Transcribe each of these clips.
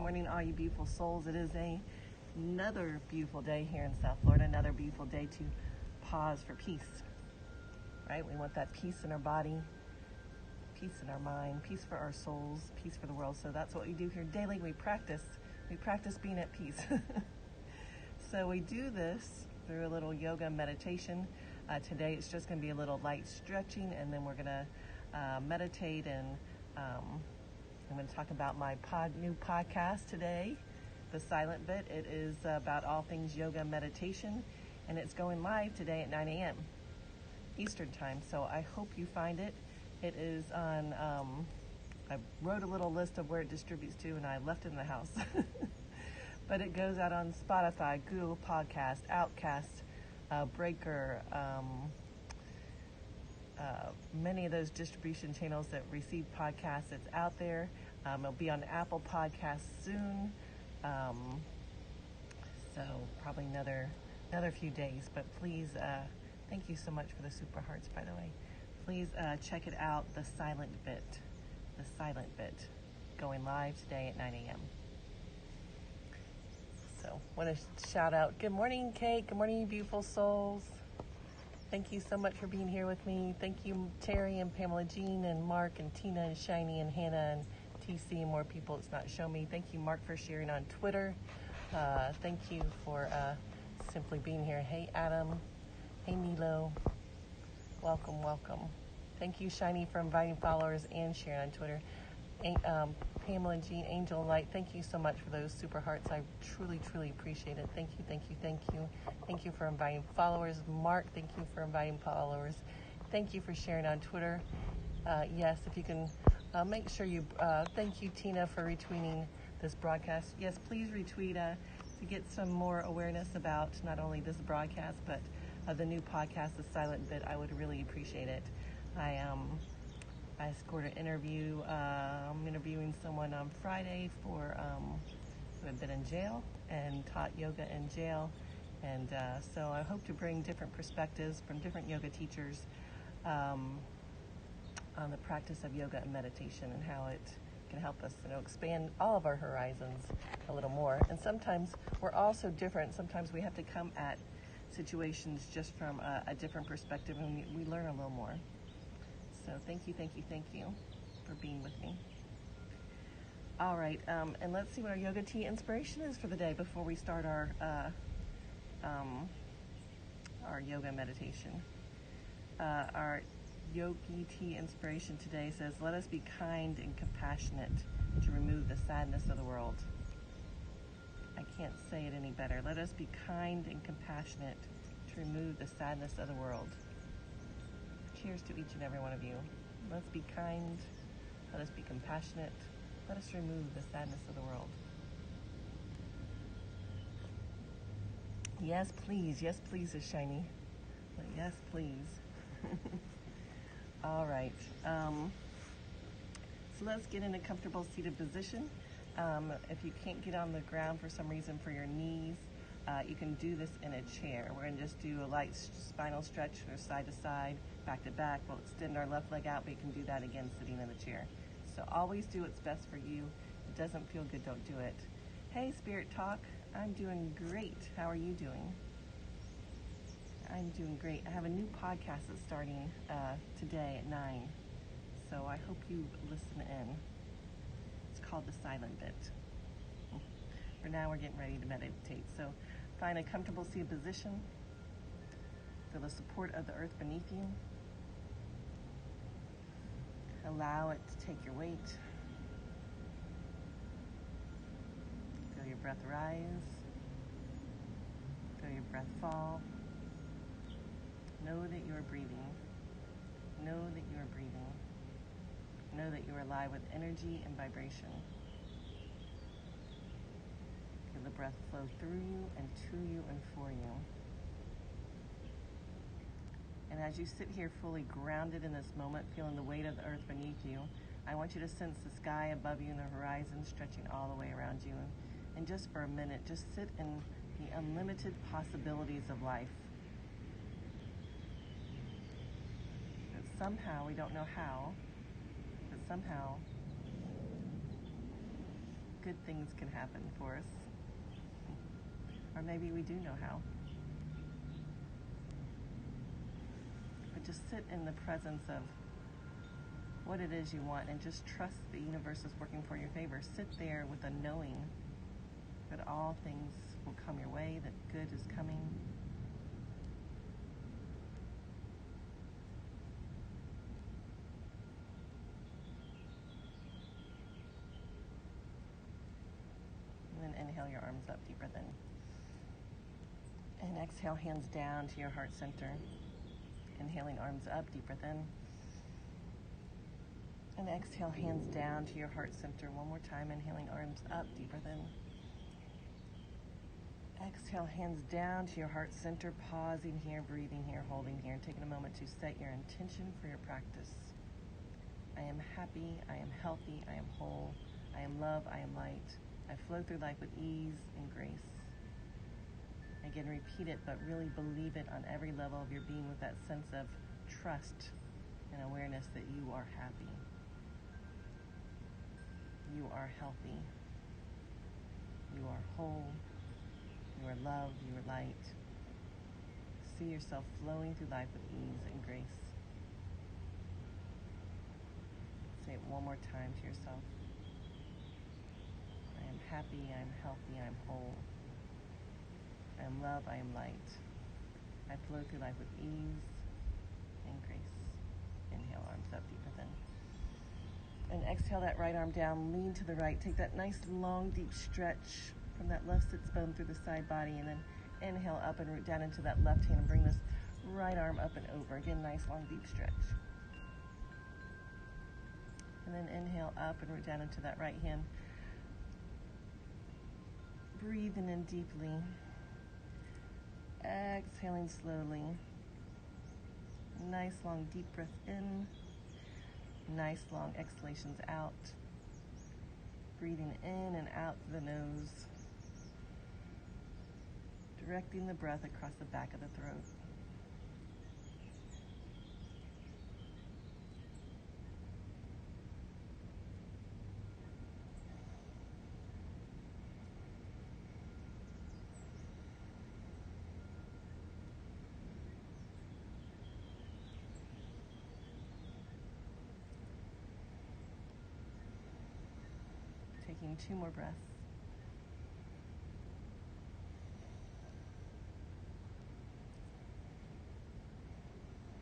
morning, all you beautiful souls. It is another beautiful day here in South Florida, another beautiful day to pause for peace, right? We want that peace in our body, peace in our mind, peace for our souls, peace for the world. So that's what we do here daily. We practice being at peace. So we do this through a little yoga meditation. Today it's just going to be a little light stretching, and then we're going to meditate, and I'm going to talk about my new podcast today, The Silent Bit. It is about all things yoga meditation, and it's going live today at 9 a.m. Eastern time, so I hope you find it. It is on, I wrote a little list of where it distributes to, and I left it in the house. But it goes out on Spotify, Google Podcast, Outcast, Breaker, many of those distribution channels that receive podcasts. It's out there. It'll be on Apple Podcasts soon. So probably another few days. But please, thank you so much for the super hearts, by the way. Please check it out, The Silent Bit. The Silent Bit, going live today at 9 a.m. So want to shout out, good morning, Kate. Good morning, you beautiful souls. Thank you so much for being here with me. Thank you, Terry and Pamela Jean and Mark and Tina and Shiny and Hannah and TC and more people it's not show me. Thank you, Mark, for sharing on Twitter. Thank you for simply being here. Hey, Adam. Hey, Nilo. Welcome, welcome. Thank you, Shiny, for inviting followers and sharing on Twitter. Pamela Jean, Angel Light, thank you so much for those super hearts. I truly, truly appreciate it. Thank you, thank you, thank you. Thank you for inviting followers. Mark, thank you for inviting followers. Thank you for sharing on Twitter. Yes, if you can make sure you, thank you, Tina, for retweeting this broadcast. Yes, please retweet to get some more awareness about not only this broadcast, but the new podcast, The Silent Bit. I would really appreciate it. I scored an interview. I'm interviewing someone on Friday who had been in jail and taught yoga in jail. And so I hope to bring different perspectives from different yoga teachers on the practice of yoga and meditation and how it can help us, expand all of our horizons a little more. And sometimes we're all so different. Sometimes we have to come at situations just from a different perspective, and we learn a little more. So thank you for being with me. All right, and let's see what our yoga tea inspiration is for the day before we start our yoga meditation. Our yogi tea inspiration today says, let us be kind and compassionate to remove the sadness of the world. I can't say it any better. Let us be kind and compassionate to remove the sadness of the world. Cheers to each and every one of you. Let's be kind. Let us be compassionate. Let us remove the sadness of the world. Yes, please. Yes, please is Shiny. But yes, please. All right. So let's get in a comfortable seated position. If you can't get on the ground for some reason for your knees, you can do this in a chair. We're going to just do a light spinal stretch or side to side, back to back. We'll extend our left leg out, but you can do that again sitting in the chair. So always do what's best for you. If it doesn't feel good, don't do it. Hey, Spirit Talk. I'm doing great. How are you doing? I'm doing great. I have a new podcast that's starting today at 9. So I hope you listen in. It's called The Silent Bit. For now, we're getting ready to meditate. So find a comfortable seated position. Feel the support of the earth beneath you. Allow it to take your weight. Feel your breath rise. Feel your breath fall. Know that you are breathing. Know that you are breathing. Know that you are alive with energy and vibration. Feel the breath flow through you and to you and for you. And as you sit here fully grounded in this moment, feeling the weight of the earth beneath you, I want you to sense the sky above you and the horizon stretching all the way around you. And just for a minute, just sit in the unlimited possibilities of life. That somehow, we don't know how, but somehow good things can happen for us. Or maybe we do know how. But just sit in the presence of what it is you want and just trust the universe is working for your favor. Sit there with a knowing that all things will come your way, that good is coming. And then inhale your arms up, deep breath in. And exhale, hands down to your heart center. Inhaling arms up, deep breath in. And exhale, hands down to your heart center. One more time, inhaling arms up, deep breath in. Exhale, hands down to your heart center, pausing here, breathing here, holding here, and taking a moment to set your intention for your practice. I am happy, I am healthy, I am whole, I am love, I am light. I flow through life with ease and grace. Again, repeat it, but really believe it on every level of your being with that sense of trust and awareness that you are happy. You are healthy. You are whole. You are love. You are light. See yourself flowing through life with ease and grace. Say it one more time to yourself. I am happy. I am healthy. I am whole. I am love. I am light. I flow through life with ease and grace. Inhale, arms up, deep breath in. And exhale that right arm down, lean to the right. Take that nice long deep stretch from that left sits bone through the side body, and then inhale up and root down into that left hand and bring this right arm up and over. Again, nice long deep stretch. And then inhale up and root down into that right hand. Breathing in deeply. Exhaling slowly. Nice long deep breath in. Nice long exhalations out. Breathing in and out through the nose. Directing the breath across the back of the throat. Taking 2 more breaths.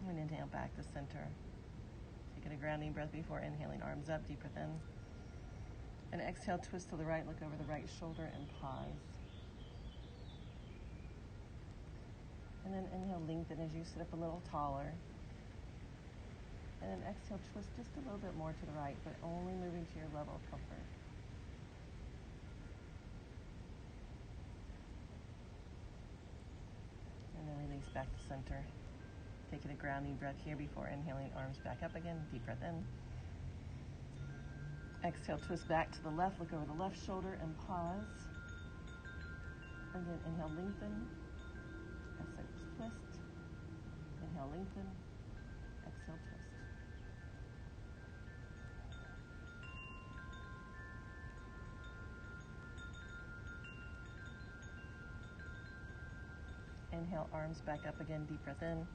And inhale back to center. Taking a grounding breath before inhaling, arms up, deep breath in. And exhale, twist to the right, look over the right shoulder and pause. And then inhale, lengthen as you sit up a little taller. And then exhale, twist just a little bit more to the right, but only moving to your level of comfort. And then release back to center. Taking a grounding breath here before inhaling, arms back up again, deep breath in. Exhale, twist back to the left, look over the left shoulder and pause. Again, inhale, lengthen. Exhale, twist. Inhale, lengthen. Exhale, twist. Inhale, arms back up again, deep breath in.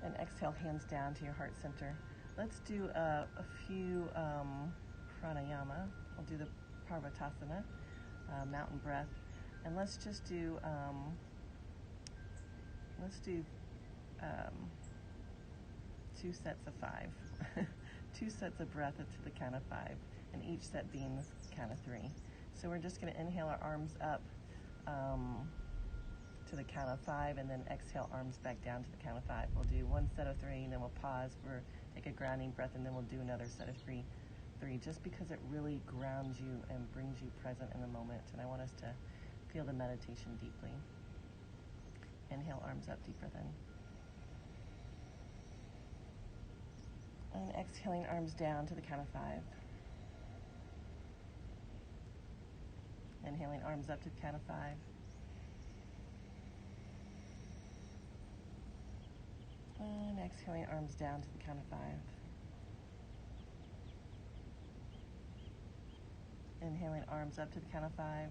And exhale, hands down to your heart center. Let's do a few pranayama. We'll do the Parvatasana, mountain breath. And let's just do, 2 sets of 5. 2 sets of breath to the count of 5, and each set being the count of 3. So we're just going to inhale our arms up to the count of 5, and then exhale, arms back down to the count of 5. We'll do 1 set of 3, and then we'll pause for, take a grounding breath, and then we'll do another set of 3, just because it really grounds you and brings you present in the moment. And I want us to feel the meditation deeply. Inhale, arms up, deep breath in. And exhaling, arms down to the count of 5. Inhaling, arms up to the count of 5. And exhaling, arms down to the count of 5. Inhaling arms up to the count of 5.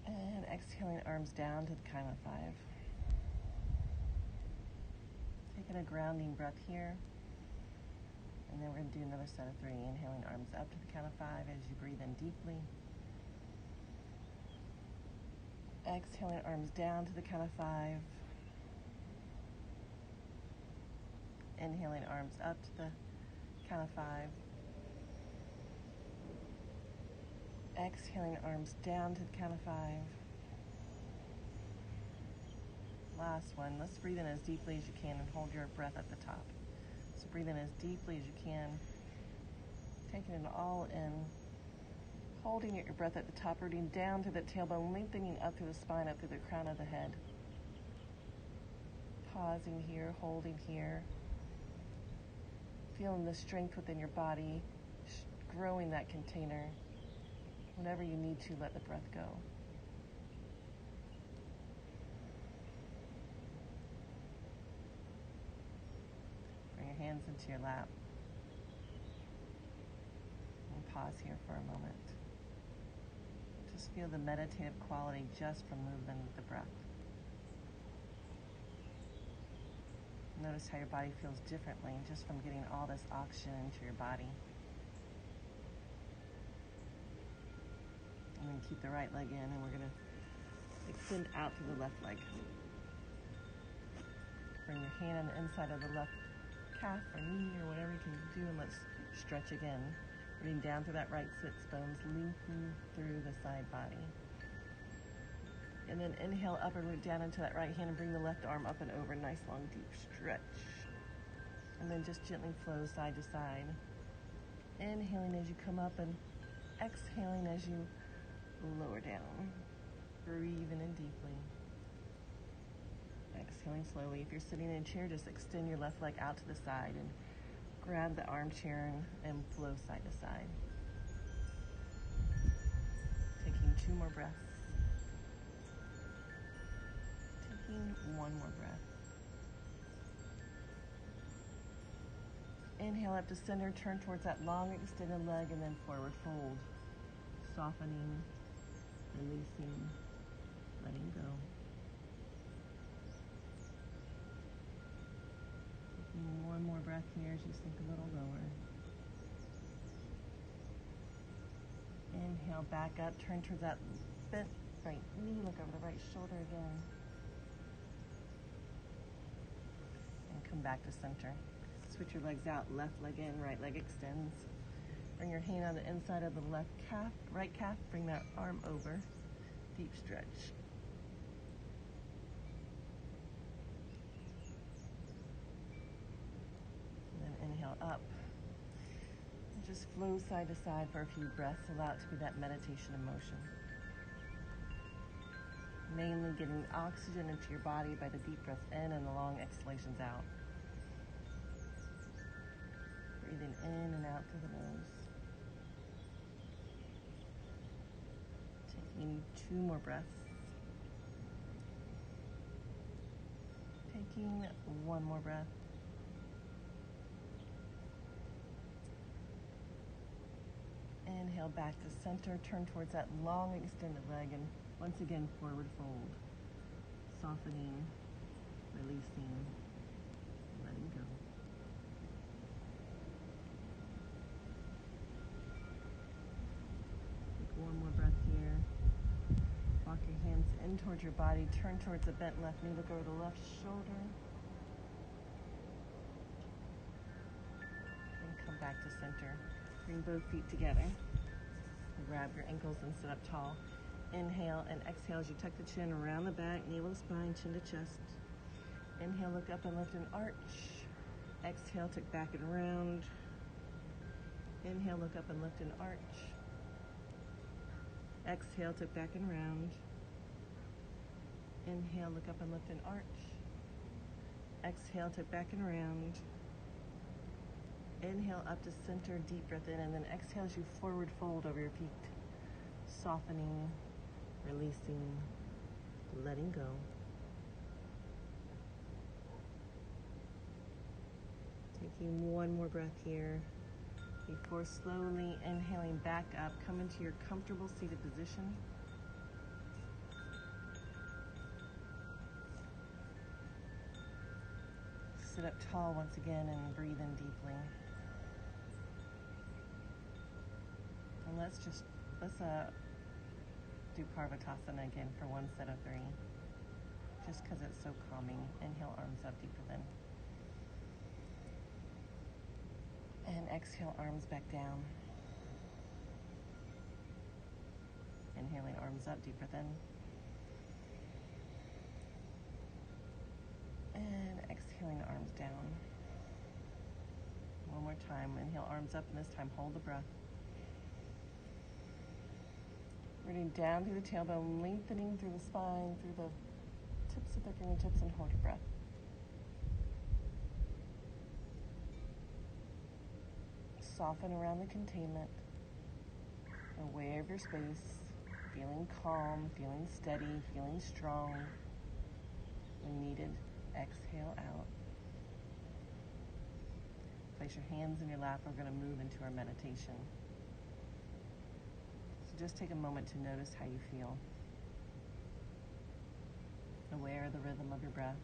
And exhaling arms down to the count of 5. Taking a grounding breath here. And then we're going to do another set of 3. Inhaling arms up to the count of 5 as you breathe in deeply. Exhaling arms down to the count of 5. Inhaling arms up to the count of 5. Exhaling arms down to the count of 5. Last one. Let's breathe in as deeply as you can and hold your breath at the top. So breathe in as deeply as you can, taking it all in, holding your breath at the top, rooting down through the tailbone, lengthening up through the spine, up through the crown of the head. Pausing here, holding here, feeling the strength within your body, growing that container. Whenever you need to, let the breath go. Bring your hands into your lap. And pause here for a moment. Just feel the meditative quality just from moving the breath. Notice how your body feels differently just from getting all this oxygen into your body. And then keep the right leg in, and we're going to extend out to the left leg. Bring your hand on the inside of the left calf or knee or whatever you can do, and let's stretch again. Rooting down through that right sits bones, lengthen through the side body. And then inhale up and root down into that right hand and bring the left arm up and over. Nice long deep stretch. And then just gently flow side to side. Inhaling as you come up and exhaling as you lower down. Breathing in deeply. Exhaling slowly. If you're sitting in a chair, just extend your left leg out to the side and grab the armchair and flow side to side. Taking 2 more breaths. Taking 1 more breath. Inhale up to center, turn towards that long extended leg and then forward fold. Softening, releasing, letting go. Taking 1 more breath here as you sink a little lower. Inhale back up, turn towards that bent right knee, look over the right shoulder again. And come back to center. Switch your legs out, left leg in, right leg extends. Bring your hand on the inside of the left calf, right calf, bring that arm over. Deep stretch. And then inhale up. And just flow side to side for a few breaths. Allow it to be that meditation in motion. Mainly getting oxygen into your body by the deep breaths in and the long exhalations out. Breathing in and out through the nose. Taking 2 more breaths. Taking 1 more breath. Inhale back to center. Turn towards that long extended leg and once again forward fold. Softening, releasing, letting go. Take 1 more breath here. Walk your hands in towards your body. Turn towards the bent left knee. Look over the left shoulder. And come back to center. Bring both feet together. Grab your ankles and sit up tall. Inhale and exhale as you tuck the chin around the back, navel to spine, chin to chest. Inhale, look up and lift and arch. Exhale, tuck back and round. Inhale, look up and lift and arch. Exhale, tuck back and round. Inhale, look up and lift and arch. Exhale, tuck back and round. Inhale up to center, deep breath in, and then exhale as you forward fold over your feet. Softening, releasing, letting go. Taking 1 more breath here. Before slowly inhaling back up, come into your comfortable seated position. Sit up tall once again and breathe in deeply. And let's do Parvatasana again for one set of 3. Just because it's so calming. Inhale, arms up deep within. And exhale, arms back down. Inhaling, arms up deep within. And exhaling, arms down. One more time. Inhale, arms up, and this time hold the breath. Rooting down through the tailbone, lengthening through the spine, through the tips of the fingertips, and hold your breath. Soften around the containment, aware of your space, feeling calm, feeling steady, feeling strong. When needed, exhale out. Place your hands in your lap. We're going to move into our meditation. So just take a moment to notice how you feel. Aware of the rhythm of your breath.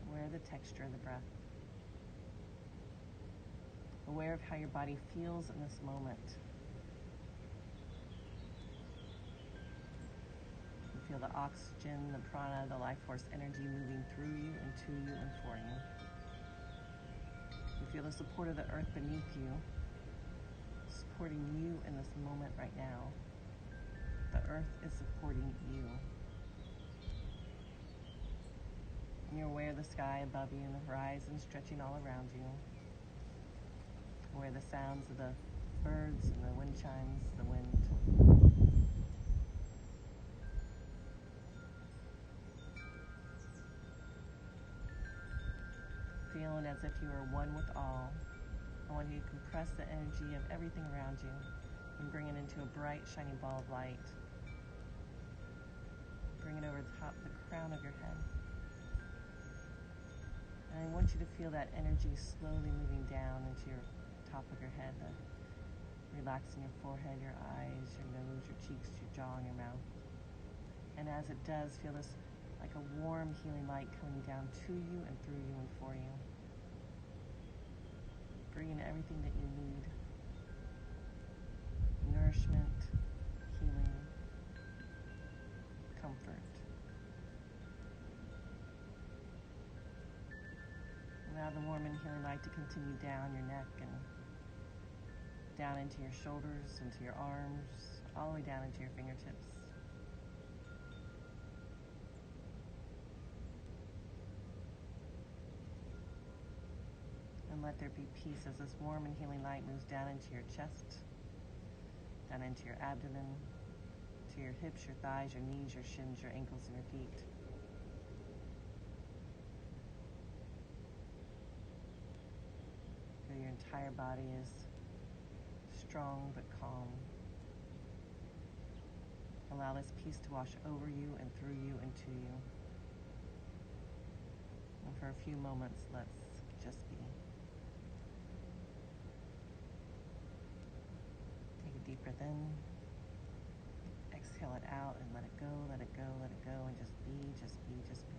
Aware of the texture of the breath. Aware of how your body feels in this moment. You feel the oxygen, the prana, the life force energy moving through you and to you and for you. You feel the support of the earth beneath you, supporting you in this moment right now. The earth is supporting you. And you're aware of the sky above you and the horizon stretching all around you. Aware of the sounds of the birds and the wind chimes, the wind. Feeling as if you are one with all. I want you to compress the energy of everything around you and bring it into a bright, shining ball of light. Bring it over the top, the crown of your head. And I want you to feel that energy slowly moving down into your top of your head, relaxing your forehead, your eyes, your nose, your cheeks, your jaw, and your mouth. And as it does, feel this like a warm, healing light coming down to you and through you and for you. Bringing everything that you need. Nourishment, healing, comfort. Allow the warm and healing light to continue down your neck and down into your shoulders, into your arms, all the way down into your fingertips. And let there be peace as this warm and healing light moves down into your chest, down into your abdomen, to your hips, your thighs, your knees, your shins, your ankles, and your feet. Feel your entire body is strong but calm. Allow this peace to wash over you and through you and to you. And for a few moments, let's just be. Take a deep breath in. Exhale it out and let it go, let it go, let it go, and just be, just be, just be.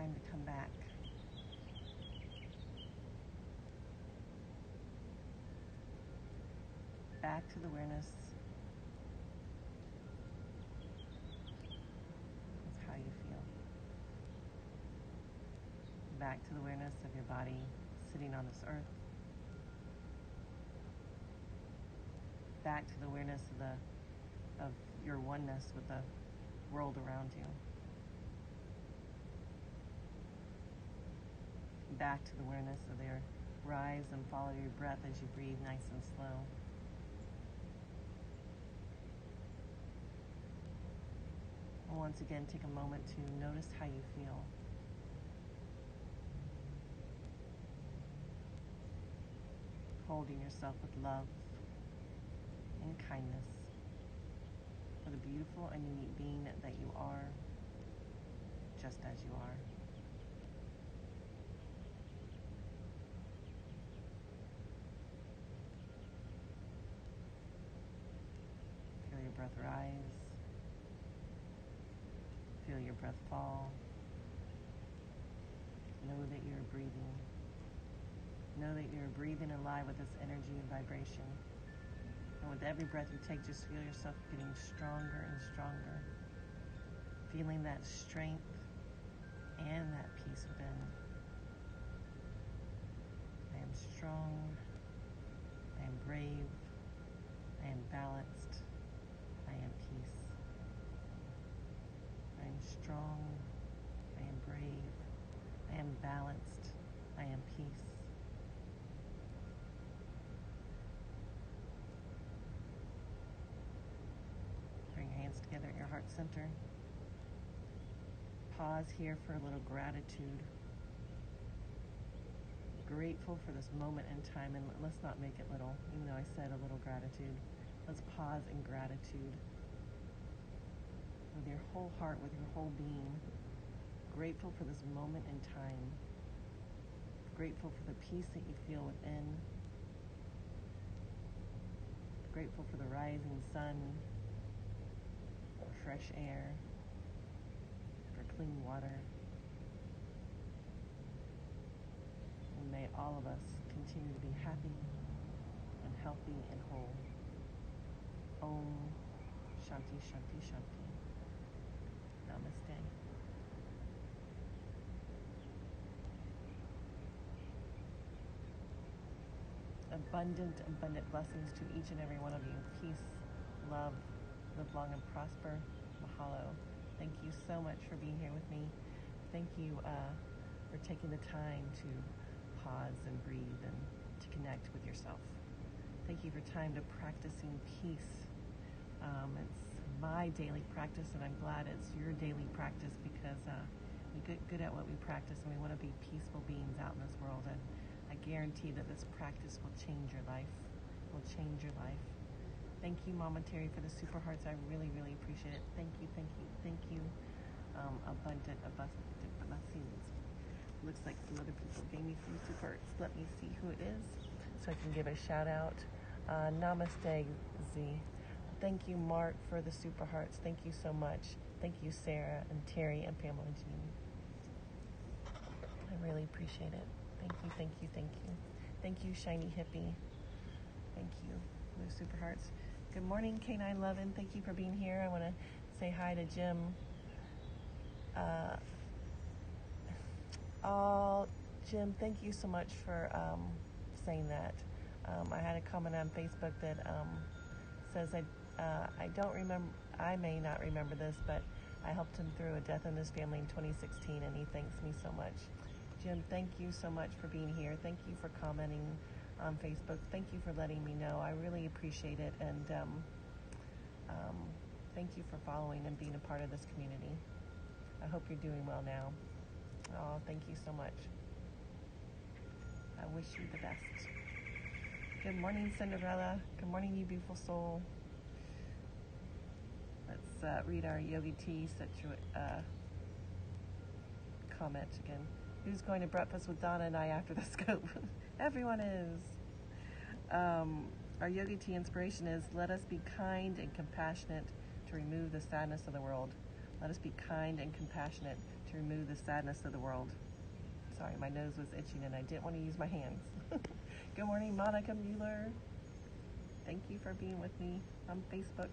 time to come back. Back to the awareness of how you feel. Back to the awareness of your body sitting on this earth. Back to the awareness of your oneness with the world around you. Back to the awareness of your rise and follow your breath as you breathe nice and slow. And once again, take a moment to notice how you feel. Holding yourself with love and kindness for the beautiful and unique being that you are, just as you are. Feel your breath rise. Feel your breath fall. Know that you're breathing. Know that you're breathing alive with this energy and vibration. And with every breath you take, just feel yourself getting stronger and stronger. Feeling that strength and that peace within. I am strong. I am brave. I am balanced. I am peace. I am strong. I am brave. I am balanced. I am peace. Bring your hands together at your heart center. Pause here for a little gratitude. Grateful for this moment in time, and let's not make it little, even though I said a little gratitude. Let's pause in gratitude. With your whole heart, with your whole being. Grateful for this moment in time. Grateful for the peace that you feel within. Grateful for the rising sun, for fresh air, for clean water. And may all of us continue to be happy and healthy and whole. Om Shanti Shanti Shanti. Namaste. Abundant blessings to each and every one of you. Peace, love, live long and prosper. Mahalo. Thank you so much for being here with me. Thank you for taking the time to pause and breathe and to connect with yourself. Thank you for time to practicing peace. It's my daily practice, and I'm glad it's your daily practice because we get good at what we practice, and we want to be peaceful beings out in this world. And I guarantee that this practice will change your life. Will change your life. Thank you, Mama Terry, for the super hearts. I really, really appreciate it. Thank you, thank you, thank you. Abundant blessings. Looks like some other people gave me some super hearts. Let me see who it is so I can give a shout out. Namaste, Z. Thank you, Mark, for the super hearts. Thank you so much. Thank you, Sarah and Terry and Pamela Jean. I really appreciate it. Thank you, thank you, thank you. Thank you, Shiny Hippie. Thank you for the super hearts. Good morning, K911. Thank you for being here. I want to say hi to Jim. Jim, thank you so much for saying that. I had a comment on Facebook that says I don't remember, I may not remember this, but I helped him through a death in his family in 2016, and he thanks me so much. Jim, thank you so much for being here. Thank you for commenting on Facebook. Thank you for letting me know. I really appreciate it, and thank you for following and being a part of this community. I hope you're doing well now. Oh, thank you so much. I wish you the best. Good morning, Cinderella. Good morning, you beautiful soul. Let's read our Yogi Tea comment again. Who's going to breakfast with Donna and I after the scope? Everyone is. Our Yogi Tea inspiration is, let us be kind and compassionate to remove the sadness of the world. Let us be kind and compassionate to remove the sadness of the world. Sorry, my nose was itching and I didn't want to use my hands. Good morning, Monica Mueller. Thank you for being with me on Facebook.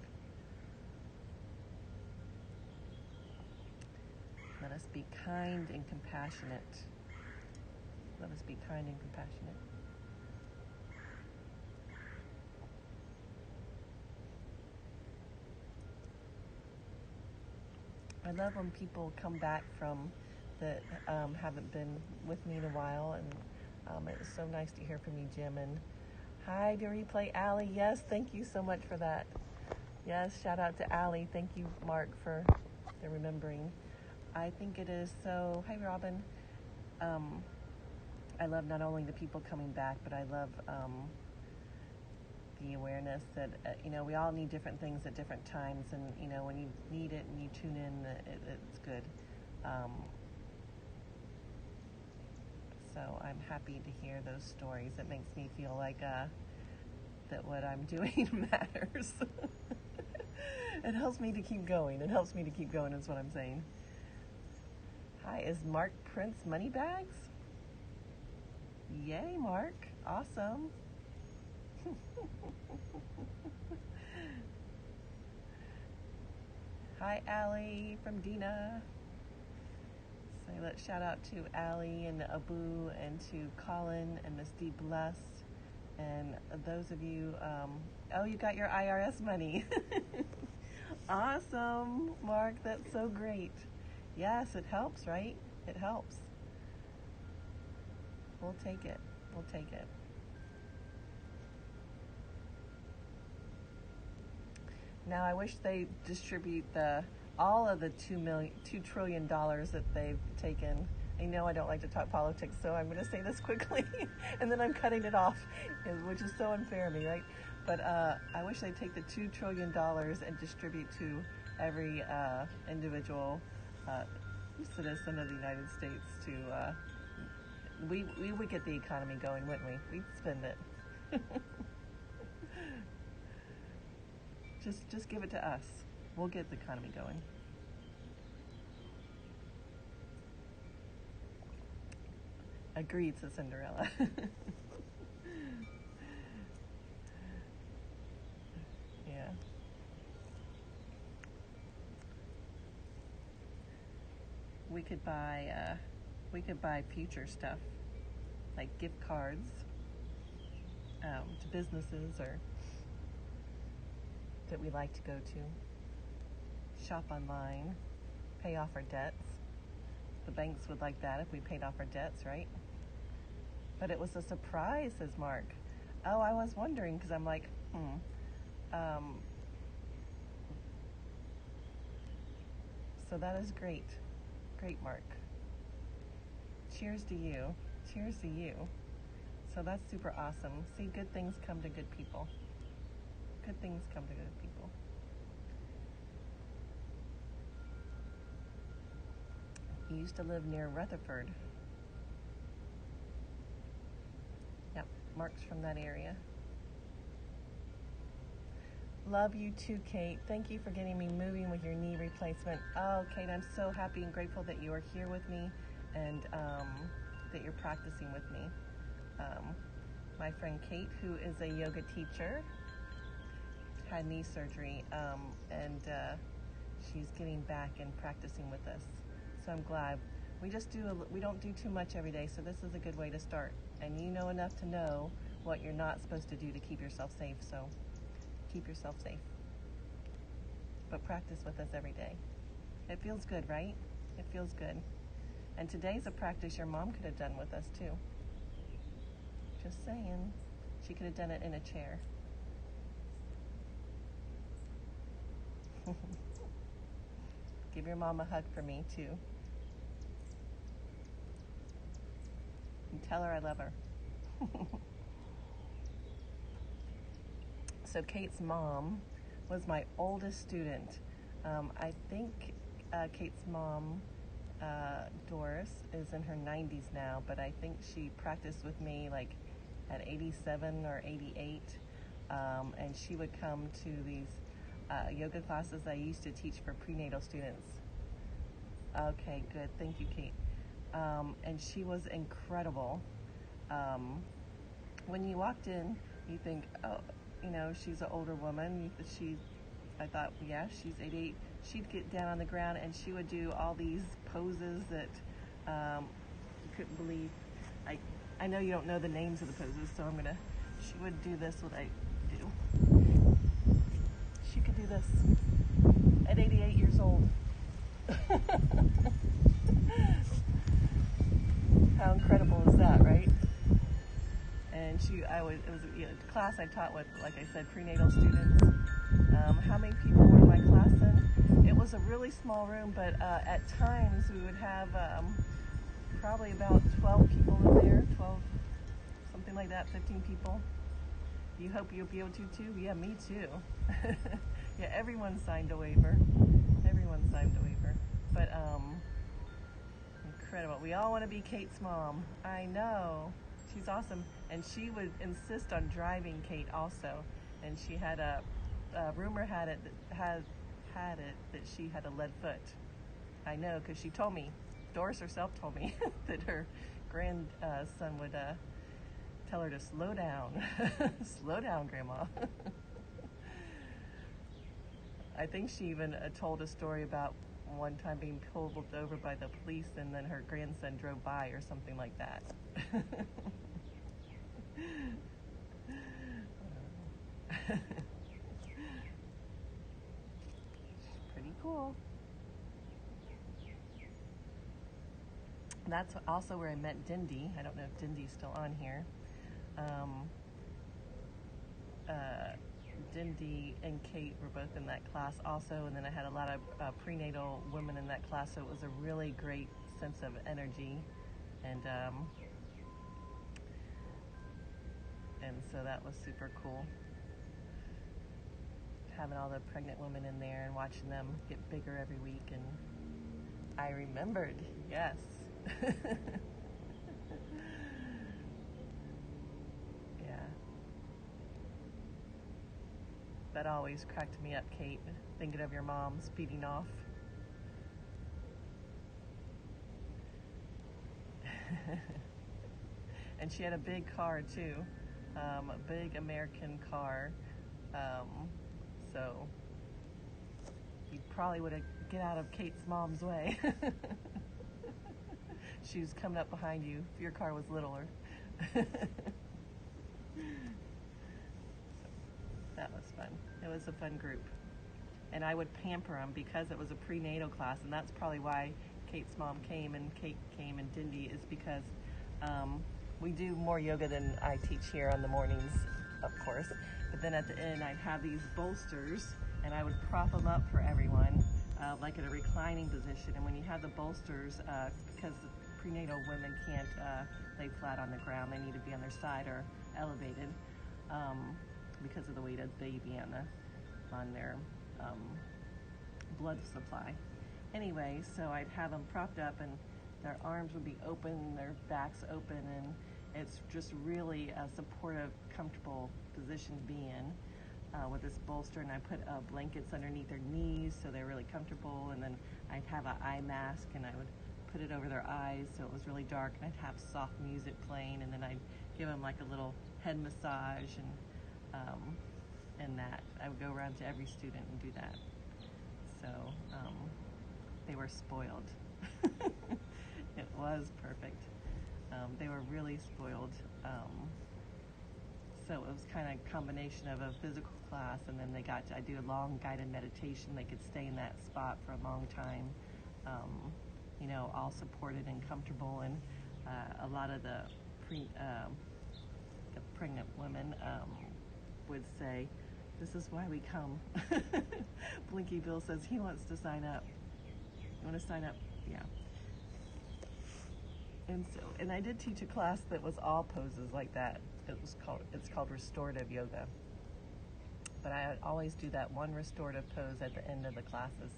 Let us be kind and compassionate. Let us be kind and compassionate. I love when people come back from that haven't been with me in a while, and it was so nice to hear from you, Jim. And hi to Replay Allie. Yes, thank you so much for that. Yes, shout out to Allie. Thank you, Mark, for the remembering. I think it is so. Hi, Robin. I love not only the people coming back, but I love the awareness that, we all need different things at different times. And, when you need it and you tune in, it's good. So I'm happy to hear those stories. It makes me feel like that what I'm doing matters. It helps me to keep going. It helps me to keep going is what I'm saying. Hi, is Mark Prince Moneybags? Yay, Mark. Awesome. Hi, Allie from Dina. So let's shout out to Allie and Abu and to Colin and Miss D. Bless. And those of you, you got your IRS money. Awesome, Mark. That's so great. Yes, it helps, right? It helps. We'll take it. We'll take it. Now, I wish they distribute all of the $2 trillion that they've taken. I know I don't like to talk politics, so I'm going to say this quickly, and then I'm cutting it off, which is so unfair of me, right? But I wish they'd take the $2 trillion and distribute to every individual citizen of the United States. We would get the economy going, wouldn't we? We'd spend it. Just give it to us. We'll get the economy going. Agreed, says Cinderella. Yeah. We could buy future stuff, like gift cards to businesses or that we like to go to. Shop online, pay off our debts. The banks would like that if we paid off our debts, right? But it was a surprise, says Mark. Oh, I was wondering because I'm like, So that is great. Great, Mark. Cheers to you. Cheers to you. So that's super awesome. See, good things come to good people. Good things come to good people. He used to live near Rutherford. Yep, Mark's from that area. Love you too, Kate. Thank you for getting me moving with your knee replacement. Oh, Kate, I'm so happy and grateful that you are here with me and that you're practicing with me. My friend Kate, who is a yoga teacher, had knee surgery, and she's getting back and practicing with us. So I'm glad. We don't do too much every day, so this is a good way to start. And you know enough to know what you're not supposed to do to keep yourself safe, so keep yourself safe. But practice with us every day. It feels good, right? It feels good. And today's a practice your mom could have done with us too. Just saying. She could have done it in a chair. Give your mom a hug for me too. And tell her I love her. So Kate's mom was my oldest student. I think Kate's mom, Doris, is in her 90s now, but I think she practiced with me like at 87 or 88. And she would come to these yoga classes I used to teach for prenatal students. Okay, good. Thank you, Kate. And she was incredible. When you walked in, you think, oh, she's an older woman. I thought, yeah, she's 88. She'd get down on the ground and she would do all these poses that you couldn't believe. I know you don't know the names of the poses, so she would do this, what I do. She could do this at 88 years old. How incredible is that, right? And it was a class I taught with, like I said, prenatal students. How many people were in my class then? It was a really small room, but at times we would have probably about 12 people in there, 12, something like that, 15 people. You hope you'll be able to too? Yeah, me too. Yeah, everyone signed a waiver. Everyone signed a waiver. But incredible. We all want to be Kate's mom. I know. She's awesome. And she would insist on driving Kate also. And she had rumor had it that she had a lead foot. I know, because she told me, Doris herself told me that her grandson would tell her to slow down. Slow down, Grandma. I think she even told a story about one time being pulled over by the police and then her grandson drove by or something like that. Pretty cool. That's also where I met Dindy. I don't know if Dindy's still on here. Dindy and Kate were both in that class also, and then I had a lot of prenatal women in that class, so it was a really great sense of energy, and so that was super cool. Having all the pregnant women in there and watching them get bigger every week, and I remembered, yes. Yeah. That always cracked me up, Kate, thinking of your mom speeding off. And she had a big car too, a big American car. So you probably would have get out of Kate's mom's way. She was coming up behind you if your car was littler. That was fun. It was a fun group. And I would pamper them because it was a prenatal class, and that's probably why Kate's mom came and Kate came and Dindy, is because we do more yoga than I teach here on the mornings, of course. But then at the end, I'd have these bolsters, and I would prop them up for everyone, like in a reclining position. And when you have the bolsters, because the prenatal women can't lay flat on the ground, they need to be on their side or elevated because of the weight of the baby on their blood supply. Anyway, so I'd have them propped up, and their arms would be open, their backs open, and it's just really a supportive, comfortable position to be in with this bolster. And I put blankets underneath their knees so they're really comfortable, and then I'd have an eye mask, and I would put it over their eyes so it was really dark, and I'd have soft music playing, and then I'd give them like a little head massage, and that. I would go around to every student and do that. So they were spoiled. It was perfect. They were really spoiled. So it was kind of a combination of a physical class, and then I do a long guided meditation. They could stay in that spot for a long time, all supported and comfortable. And a lot of the pregnant women would say, "This is why we come." Blinky Bill says he wants to sign up. You want to sign up? Yeah. And I did teach a class that was all poses like that. It's called restorative yoga. But I always do that one restorative pose at the end of the classes,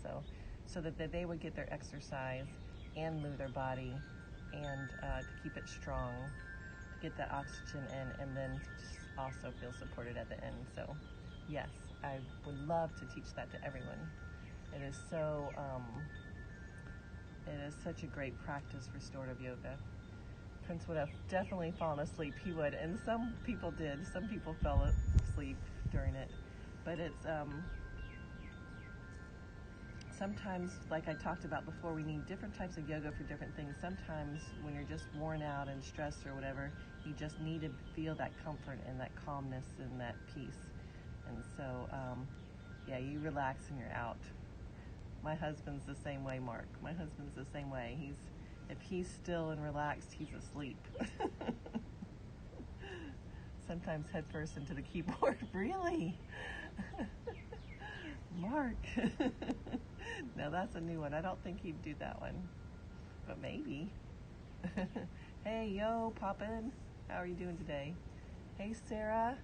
so that they would get their exercise and move their body, and to keep it strong, to get that oxygen in, and then just also feel supported at the end. So yes, I would love to teach that to everyone. It is so It is such a great practice, restorative yoga. Prince would have definitely fallen asleep. He would, and some people did. Some people fell asleep during it. But it's sometimes, like I talked about before, we need different types of yoga for different things. Sometimes when you're just worn out and stressed or whatever, you just need to feel that comfort and that calmness and that peace. And so, yeah, you relax and you're out. My husband's the same way, Mark. My husband's the same way. If he's still and relaxed, he's asleep. Sometimes head first into the keyboard. Really? Mark. No, that's a new one. I don't think he'd do that one. But maybe. Hey, yo, Poppin'. How are you doing today? Hey, Sarah.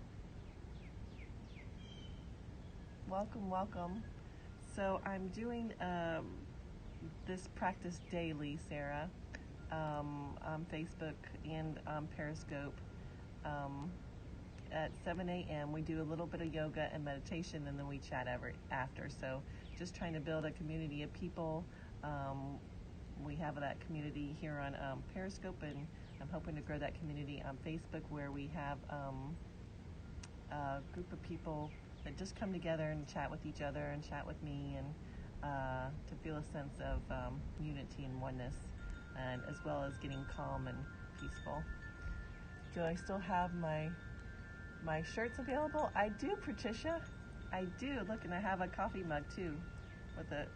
Welcome, welcome. So I'm doing this practice daily, Sarah, on Facebook and on Periscope. At 7 a.m. we do a little bit of yoga and meditation, and then we chat after. So just trying to build a community of people. We have that community here on Periscope, and I'm hoping to grow that community on Facebook, where we have a group of people that just come together and chat with each other and chat with me, and to feel a sense of unity and oneness, and as well as getting calm and peaceful. Do I still have my shirts available? I do, Patricia. I do. Look, and I have a coffee mug too with the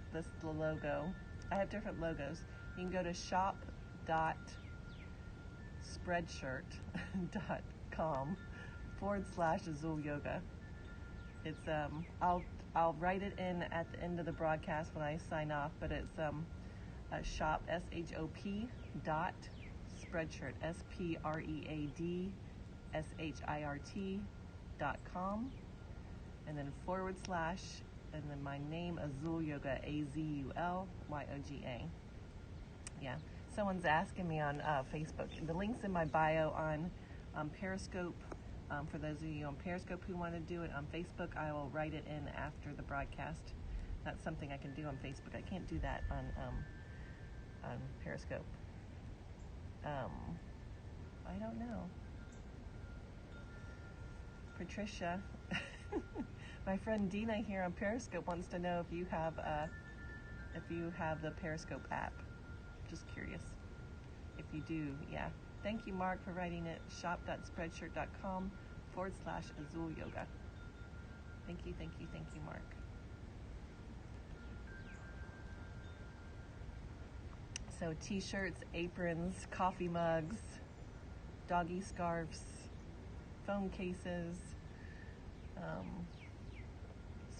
logo. I have different logos. You can go to shop.spreadshirt.com/Azul Yoga. It's I'll write it in at the end of the broadcast when I sign off, but it's shop SHOP dot spreadshirt SPREADSHIRT.com, and then / and then my name, Azul Yoga, AZULYOGA. Yeah, someone's asking me on Facebook. The link's in my bio on Periscope. For those of you on Periscope who want to do it on Facebook, I will write it in after the broadcast. That's something I can do on Facebook. I can't do that on Periscope. I don't know. Patricia, my friend Dina here on Periscope wants to know if you have the Periscope app. Just curious. If you do, yeah. Thank you, Mark, for writing it. shop.spreadshirt.com / Azul Yoga. Thank you, Mark. So t-shirts, aprons, coffee mugs, doggy scarves, phone cases,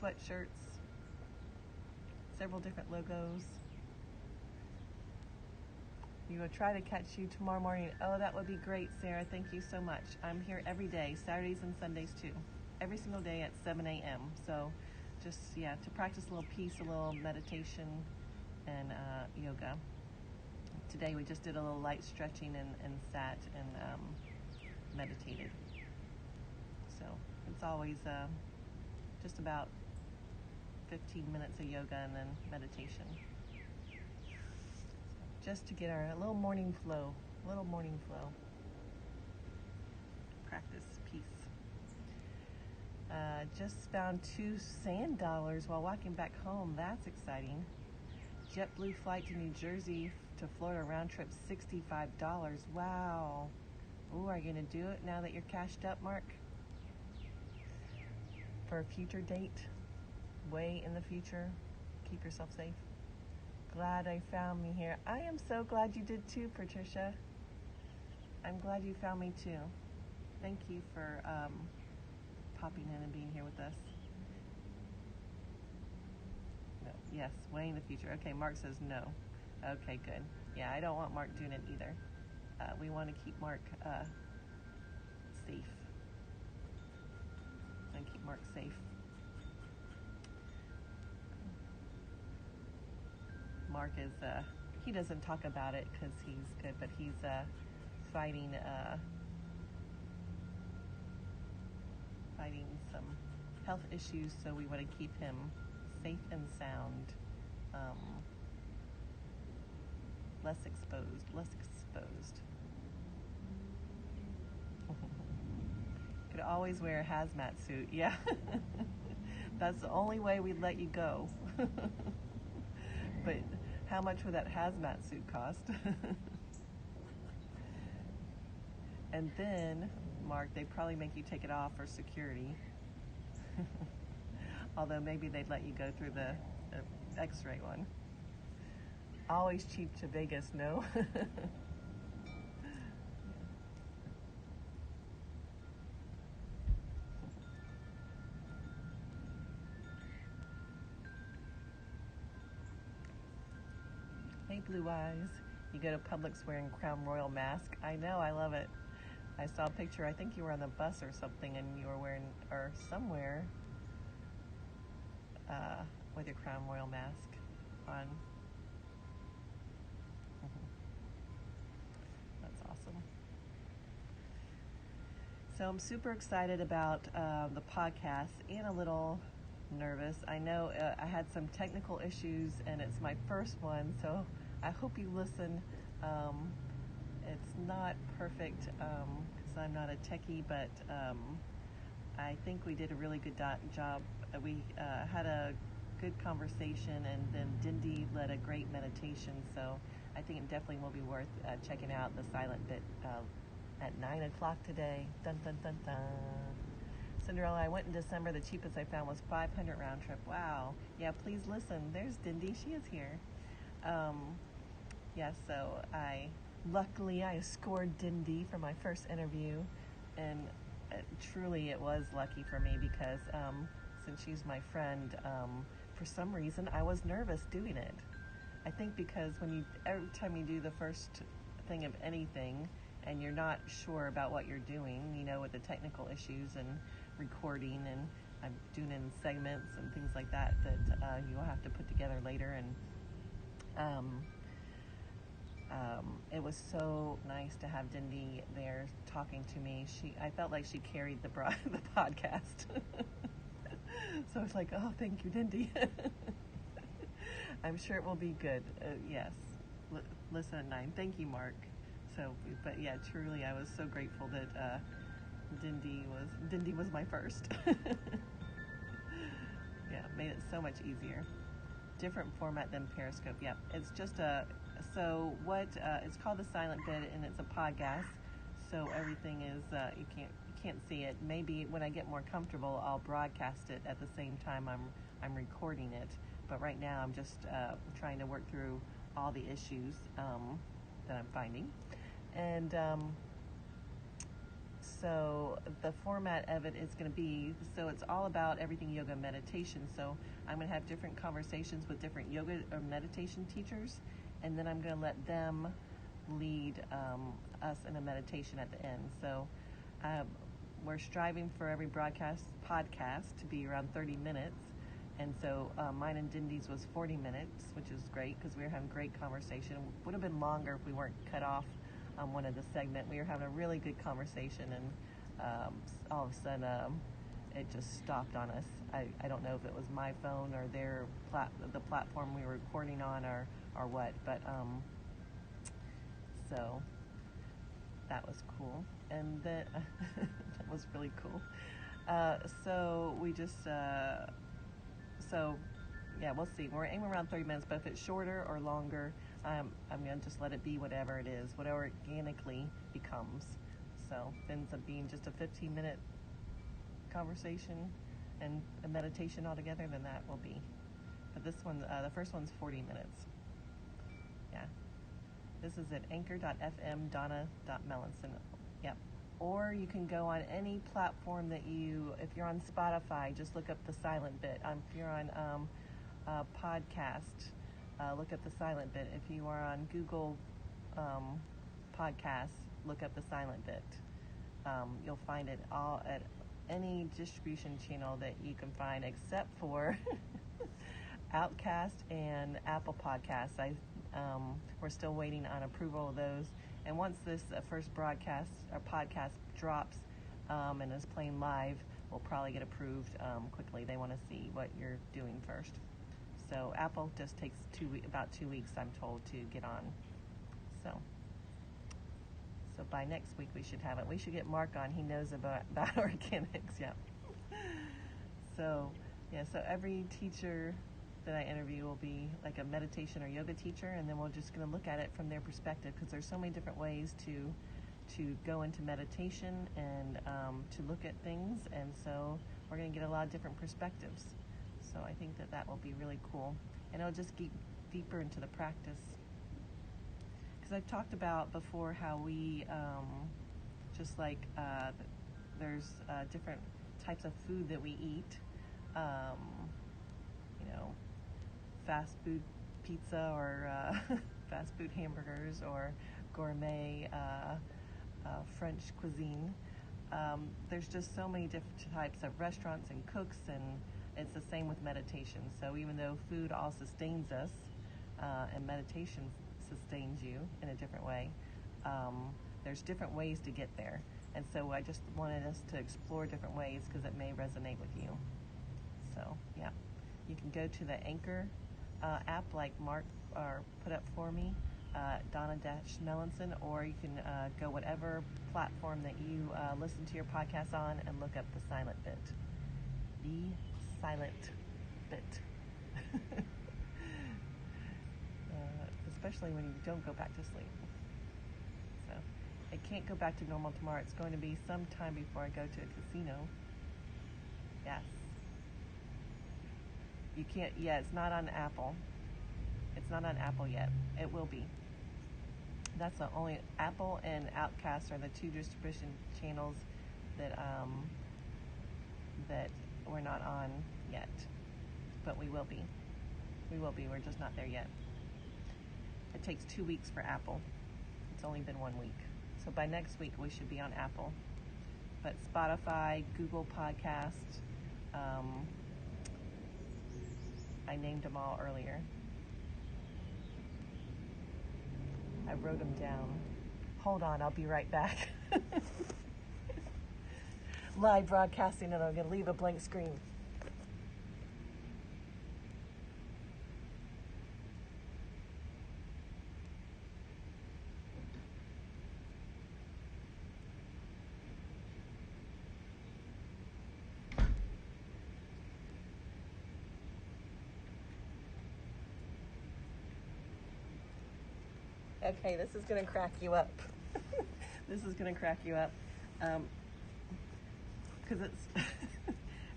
sweatshirts, several different logos. We will try to catch you tomorrow morning. Oh, that would be great, Sarah. Thank you so much. I'm here every day, Saturdays and Sundays too. Every single day at 7 a.m. So just, yeah, to practice a little peace, a little meditation, and yoga. Today we just did a little light stretching and sat and meditated. So it's always just about 15 minutes of yoga and then meditation. Just to get our little morning flow. Practice peace. Just found 2 sand dollars while walking back home. That's exciting. JetBlue flight to New Jersey to Florida round trip, $65. Wow. Ooh, are you gonna do it now that you're cashed up, Mark? For a future date, way in the future. Keep yourself safe. Glad I found me here. I am so glad you did too, Patricia. I'm glad you found me too. Thank you for popping in and being here with us. No, yes, way in the future. Okay, Mark says no. Okay, good. Yeah, I don't want Mark doing it either. We want to keep Mark safe. And keep Mark safe. Mark is, he doesn't talk about it because he's good, but he's fighting some health issues, so we want to keep him safe and sound. less exposed, less exposed. Could always wear a hazmat suit, yeah. That's the only way we'd let you go. But how much would that hazmat suit cost? And then, Mark, they'd probably make you take it off for security. Although maybe they'd let you go through the X-ray one. Always cheap to Vegas, no? Hey, Blue Eyes. You go to Publix wearing Crown Royal mask. I know, I love it. I saw a picture, I think you were on the bus or something, and you were wearing, or somewhere, with your Crown Royal mask on. That's awesome. So I'm super excited about the podcast and a little nervous. I know I had some technical issues and it's my first one, so I hope you listen. It's not perfect because I'm not a techie, but I think we did a really good job. We had a good conversation, and then Dindy led a great meditation, so I think it definitely will be worth checking out the silent bit at 9 o'clock today. Dun, dun, dun, dun. Cinderella, I went in December. The cheapest I found was $500 round trip. Wow. Yeah, please listen. There's Dindy. She is here. Yeah, so luckily I scored Dindy for my first interview, and truly it was lucky for me because since she's my friend, for some reason I was nervous doing it. I think because every time you do the first thing of anything and you're not sure about what you're doing, with the technical issues and recording, and I'm doing it in segments and things like that you'll have to put together later, and it was so nice to have Dindy there talking to me. I felt like she carried the podcast. So I was like, oh, thank you, Dindy. I'm sure it will be good. Yes. Listen at 9. Thank you, Mark. So, but yeah, truly, I was so grateful that Dindy was my first. Yeah, made it so much easier. Different format than Periscope. Yeah, it's just it's called The Silent Bit, and it's a podcast. So everything is you can't see it. Maybe when I get more comfortable, I'll broadcast it at the same time I'm recording it. But right now, I'm just trying to work through all the issues that I'm finding, and so the format of it is going to be, so it's all about everything yoga meditation. So I'm going to have different conversations with different yoga or meditation teachers, and then I'm going to let them lead us in a meditation at the end. So we're striving for every podcast to be around 30 minutes. And so mine and Dindy's was 40 minutes, which is great because we were having great conversation. It would have been longer if we weren't cut off on one of the segment. We were having a really good conversation, and all of a sudden it just stopped on us. I don't know if it was my phone or the platform we were recording on or what, but so that was cool. And then that was really cool. So we just so yeah, we'll see. We're aiming around 30 minutes, but if it's shorter or longer, I'm going to just let it be whatever it is, whatever organically becomes. So it ends up being just a 15-minute conversation and a meditation altogether, then that will be. But this one, the first one's 40 minutes. Yeah. This is at anchor.fm, donna.melanson. Yep. Or you can go on any platform if you're on Spotify, just look up The Silent Bit. If you're on podcast, look up The Silent Bit. If you are on Google Podcasts, look up The Silent Bit. You'll find it all at any distribution channel that you can find, except for Outcast and Apple Podcasts. We're still waiting on approval of those. And once this first broadcast or podcast drops and is playing live, we'll probably get approved quickly. They want to see what you're doing first. So Apple just takes about 2 weeks, I'm told, to get on. So by next week we should have it. We should get Mark on. He knows about organics. Yeah. So every teacher that I interview will be like a meditation or yoga teacher, and then we're just going to look at it from their perspective, because there's so many different ways to go into meditation and to look at things, and so we're going to get a lot of different perspectives. So I think that will be really cool, and it'll just get deeper into the practice. Because I've talked about before how we just like there's different types of food that we eat. Fast food pizza or fast food hamburgers or gourmet French cuisine. There's just so many different types of restaurants and cooks, and it's the same with meditation. So even though food all sustains us, and meditation sustains you in a different way, there's different ways to get there. And so I just wanted us to explore different ways, because it may resonate with you. So yeah, you can go to the Anchor app like Mark put up for me, Donna-Melanson, or you can go whatever platform that you listen to your podcast on and look up The Silent Bit. The Silent Bit. Especially when you don't go back to sleep. So it can't go back to normal tomorrow. It's going to be some time before I go to a casino. Yes. You can't, it's not on Apple. It's not on Apple yet. It will be. That's the only, Apple and Outcast are the two distribution channels that we're not on yet. But we will be. We will be. We're just not there yet. It takes 2 weeks for Apple. It's only been 1 week. So by next week, we should be on Apple. But Spotify, Google Podcast, I named them all earlier. I wrote them down. Hold on, I'll be right back. Live broadcasting, and I'm going to leave a blank screen. Okay, this is going to crack you up. This is going to crack you up. Because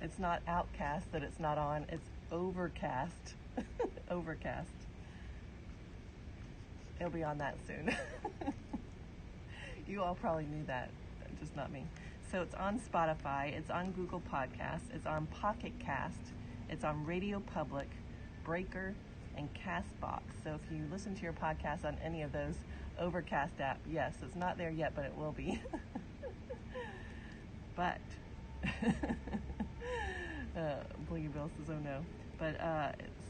it's not Outcast that it's not on. It's Overcast. Overcast. It'll be on that soon. You all probably knew that, just not me. So it's on Spotify. It's on Google Podcasts. It's on Pocket Cast. It's on Radio Public, Breaker, and Castbox. So if you listen to your podcast on any of those, Overcast app, yes, it's not there yet, but it will be. But Blingy Bill says, oh no. But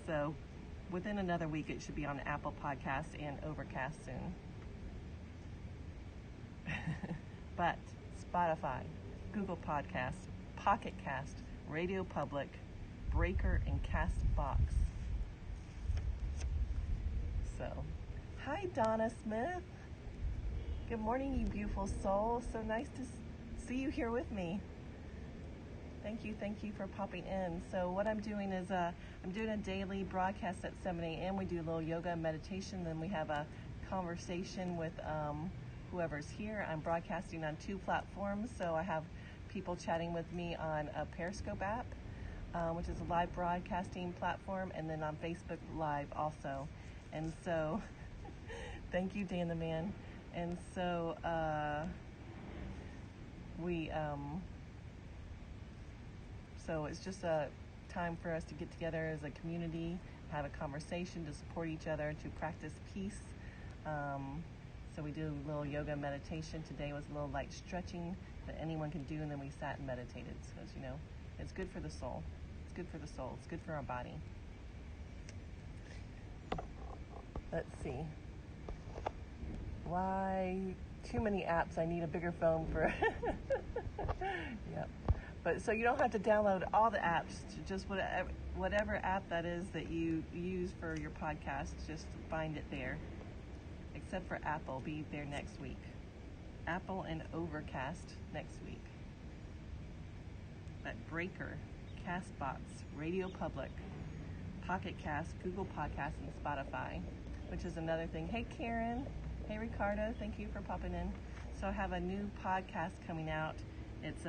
so within another week, it should be on Apple Podcasts and Overcast soon. But Spotify, Google Podcasts, Pocket Cast, Radio Public, Breaker, and Castbox. So, hi Donna Smith. Good morning, you beautiful soul. So nice to see you here with me. Thank you for popping in. So what I'm doing is I'm doing a daily broadcast at 7 a.m. We do a little yoga and meditation, then we have a conversation with whoever's here. I'm broadcasting on 2 platforms, so I have people chatting with me on a Periscope app, which is a live broadcasting platform, and then on Facebook Live also. And so, thank you, Dan the Man. And so, so it's just a time for us to get together as a community, have a conversation, to support each other, to practice peace. So we do a little yoga meditation. Today was a little light stretching that anyone can do, and then we sat and meditated. So, as you know, it's good for the soul. It's good for the soul. It's good for our body. Let's see. Why too many apps? I need a bigger phone for. Yep. But so you don't have to download all the apps. Just whatever app that is that you use for your podcast. Just find it there. except for Apple, be there next week. Apple and Overcast next week. But Breaker, Castbox, Radio Public, Pocket Cast, Google Podcasts, and Spotify, which is another thing. Hey, Karen. Hey, Ricardo. Thank you for popping in. So I have a new podcast coming out. It's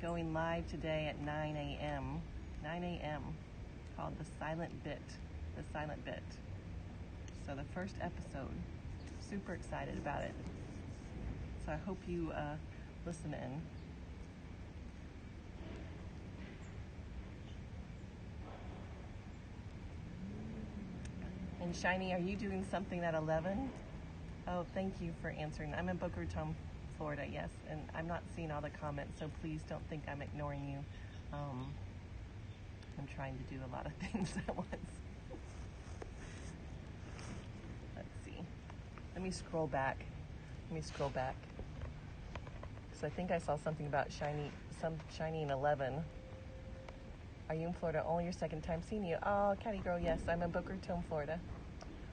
going live today at 9 a.m. 9 a.m. called The Silent Bit. The Silent Bit. So the first episode. Super excited about it. So I hope you listen in. And Shiny, are you doing something at 11? Oh, thank you for answering. I'm in Boca Raton, Florida, yes. And I'm not seeing all the comments, so please don't think I'm ignoring you. I'm trying to do a lot of things at once. Let's see. Let me scroll back. Because I think I saw something about Shiny in 11. Are you in Florida? Only your second time seeing you. Oh, Catty Girl, yes. I'm in Boca Raton, Florida.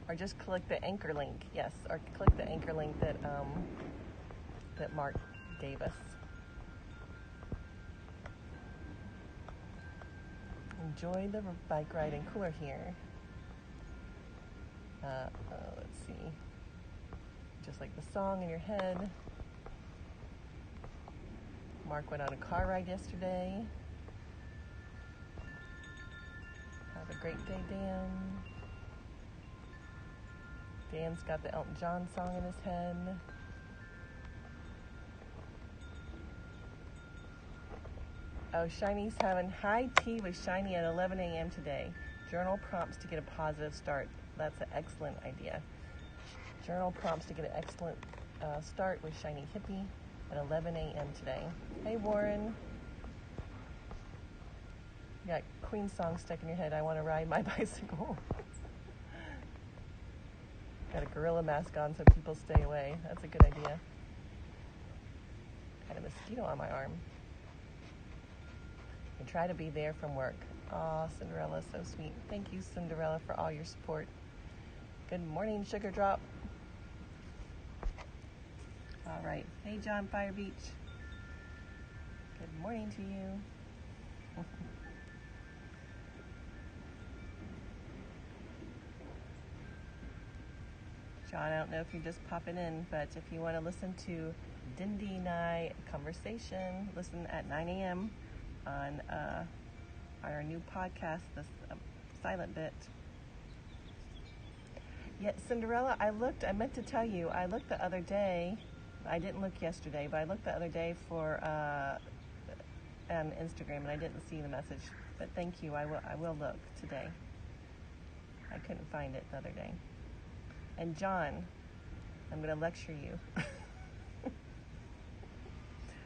Or just click the anchor link. Yes, or click the anchor link that Mark gave us. Enjoy the bike ride and cooler here. Let's see. Just like the song in your head. Mark went on a car ride yesterday. Have a great day, Dan. Dan's got the Elton John song in his head. Oh, Shiny's having high tea with Shiny at 11 a.m. today. Journal prompts to get a positive start. That's an excellent idea. Journal prompts to get an excellent start with Shiny Hippie at 11 a.m. today. Hey, Warren. You got Queen song stuck in your head. I want to ride my bicycle. Got a gorilla mask on so people stay away. That's a good idea. Got a mosquito on my arm. And try to be there from work. Aw, Cinderella, so sweet. Thank you, Cinderella, for all your support. Good morning, Sugar Drop. All right. Hey, John Fire Beach. Good morning to you. John, I don't know if you're just popping in, but if you want to listen to Dindy and I conversation, listen at 9 a.m. on our new podcast, The Silent Bit. Yeah, Cinderella, I meant to tell you, I looked the other day. I didn't look yesterday, but I looked the other day for on Instagram, and I didn't see the message. But thank you. I will look today. I couldn't find it the other day. And John, I'm going to lecture you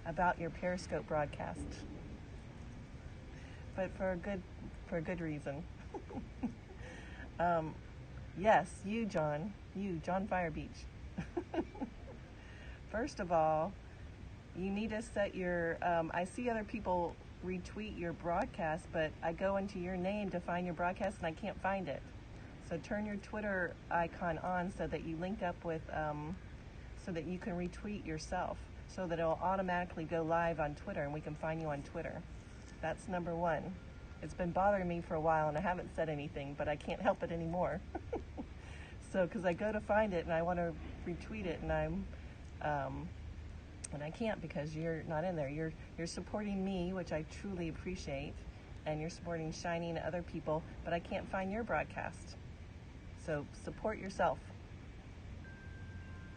about your Periscope broadcast, but for a good reason. Yes, you, John Fire Beach. First of all, you need to set your, I see other people retweet your broadcast, but I go into your name to find your broadcast and I can't find it. So turn your Twitter icon on so that you link up with, so that you can retweet yourself, so that it'll automatically go live on Twitter and we can find you on Twitter. That's number one. It's been bothering me for a while and I haven't said anything, but I can't help it anymore. So, because I go to find it and I want to retweet it and and I can't because you're not in there. You're supporting me, which I truly appreciate, and you're supporting Shiny and other people, but I can't find your broadcast. So support yourself.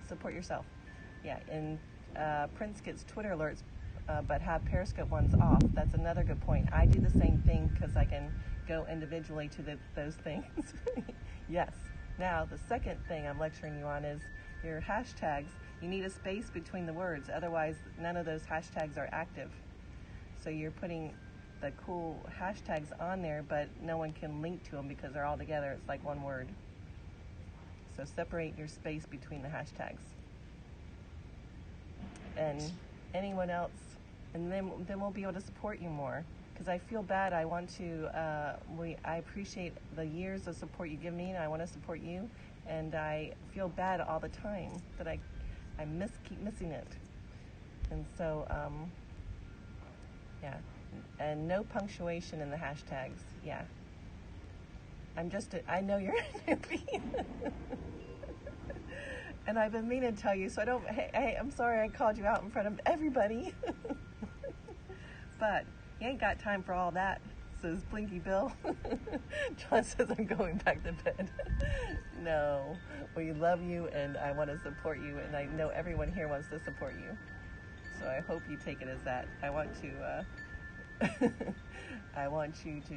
Support yourself. Yeah, and Prince gets Twitter alerts, but have Periscope ones off. That's another good point. I do the same thing because I can go individually to those things. Yes. Now, the second thing I'm lecturing you on is your hashtags. You need a space between the words. Otherwise, none of those hashtags are active. So you're putting the cool hashtags on there, but no one can link to them because they're all together. It's like one word. So separate your space between the hashtags. And anyone else, and then we'll be able to support you more. because I feel bad. I want to, I appreciate the years of support you give me, and I want to support you, and I feel bad all the time that I keep missing it. And so, yeah, and no punctuation in the hashtags. Yeah, I know you're a newbie. And I've been meaning to tell you, so I don't, hey, I'm sorry I called you out in front of everybody. But you ain't got time for all that, says Blinky Bill. John says I'm going back to bed. No, we love you and I want to support you, and I know everyone here wants to support you. So I hope you take it as that. I want to, I want you to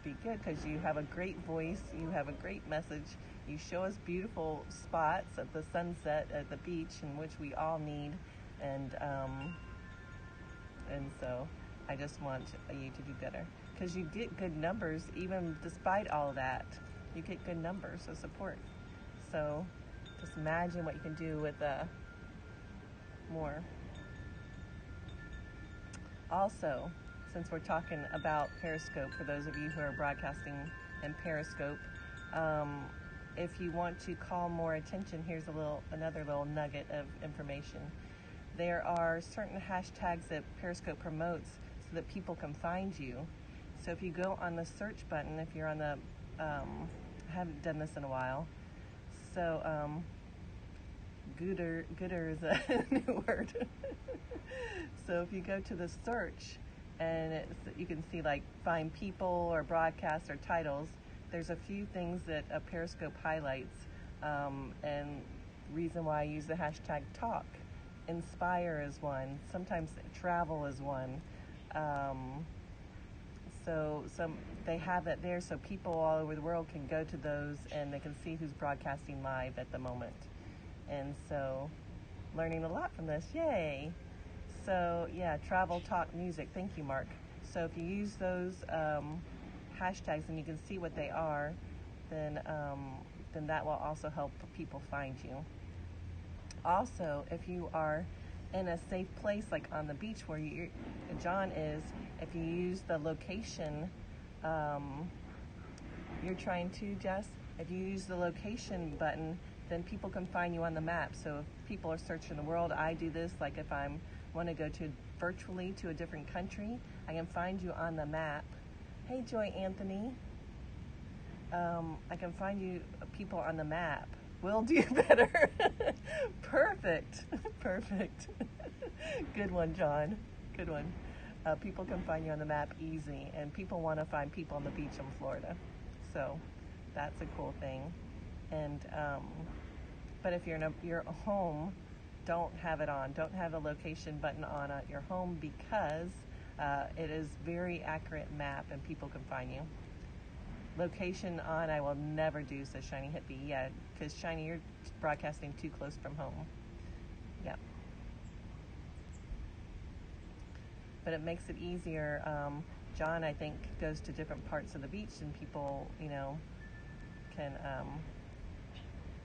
be good, because you have a great voice, you have a great message, you show us beautiful spots at the sunset at the beach, in which we all need, and so I just want you to do better, because you get good numbers even despite all of that. You get good numbers of support. So just imagine what you can do with more. Also, since we're talking about Periscope, for those of you who are broadcasting in Periscope, if you want to call more attention, here's another little nugget of information. There are certain hashtags that Periscope promotes so that people can find you. So if you go on the search button, if you're on the, I haven't done this in a while, so gooder is a new word. So if you go to the search, and you can see like find people or broadcasts or titles, there's a few things that Periscope highlights, and reason why I use the hashtag talk. Inspire is one, sometimes travel is one. So they have that there, so people all over the world can go to those and they can see who's broadcasting live at the moment. And so learning a lot from this, yay. So yeah, travel, talk, music. Thank you, Mark. So if you use those hashtags and you can see what they are, then that will also help people find you. Also, if you are in a safe place, like on the beach where John is, if you use the location, you're trying to, Jess? If you use the location button, then people can find you on the map. So if people are searching the world, I do this, like if I want to go virtually to a different country, I can find you on the map. Hey, Joy Anthony. I can find you people on the map. We'll do better. Perfect. Perfect. Good one, John. Good one. People can find you on the map easy, and people want to find people on the beach in Florida. So that's a cool thing. And but if you're in your home, don't have it on. Don't have a location button on at your home, because it is very accurate map and people can find you. Location on, I will never do, says Shiny Hippie. Yeah, because Shiny, you're broadcasting too close from home. Yeah. But it makes it easier. John, I think, goes to different parts of the beach, and people, can,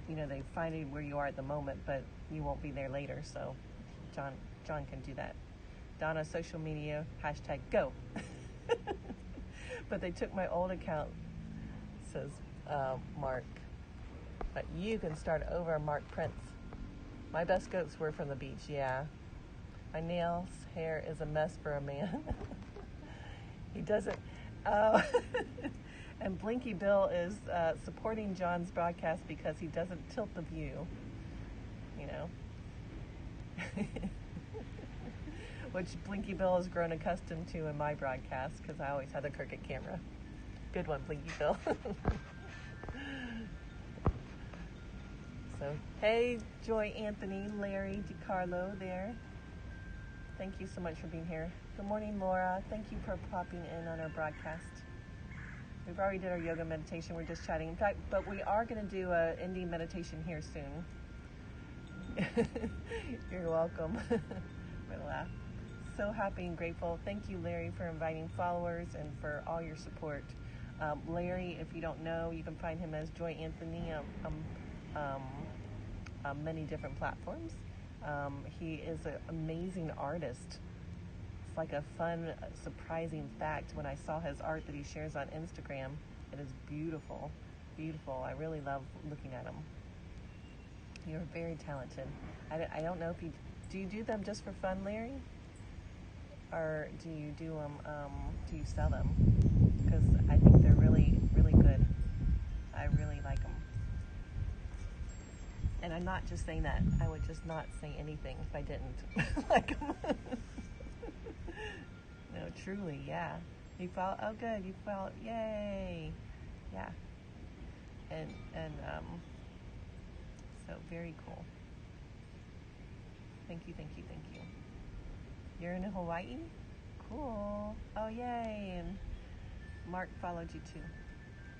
they find it where you are at the moment, but you won't be there later. So John can do that. Donna, social media, hashtag go. But they took my old account, says Mark. But you can start over, Mark Prince. My best goats were from the beach, yeah. My nails, hair is a mess for a man. He doesn't. And Blinky Bill is supporting John's broadcast because he doesn't tilt the view, which Blinky Bill has grown accustomed to in my broadcast, because I always had the crooked camera. Good one, Blinky Bill. So, hey, Joy Anthony, Larry DiCarlo there. Thank you so much for being here. Good morning, Laura. Thank you for popping in on our broadcast. We've already did our yoga meditation. We're just chatting. In fact, but we are going to do an Indian meditation here soon. You're welcome. I'm going to laugh. So happy and grateful. Thank you, Larry, for inviting followers and for all your support. Larry, if you don't know, you can find him as Joy Anthony on many different platforms. He is an amazing artist. just like a fun, surprising fact when I saw his art that he shares on Instagram. It is beautiful, beautiful. I really love looking at them. You're very talented. I don't know if do you do them just for fun, Larry? Or do you do them, do you sell them? Because I think they're really, really good. I really like them. And I'm not just saying that. I would just not say anything if I didn't like them. No, truly, yeah. You felt, oh good, you felt, yay. Yeah. And so very cool. Thank you, thank you, thank you. You're in Hawaii? Cool. Oh, yay. And Mark followed you too.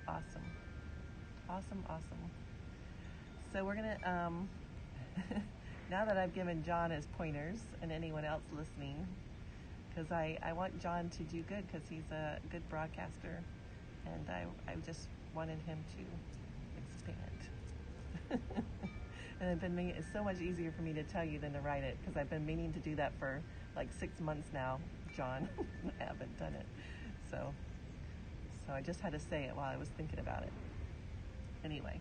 Awesome. Awesome, awesome. So we're going to, now that I've given John his pointers and anyone else listening, because I want John to do good because he's a good broadcaster, and I just wanted him to expand. And it's so much easier for me to tell you than to write it, because I've been meaning to do that for like 6 months now, John. I haven't done it. So I just had to say it while I was thinking about it. Anyway.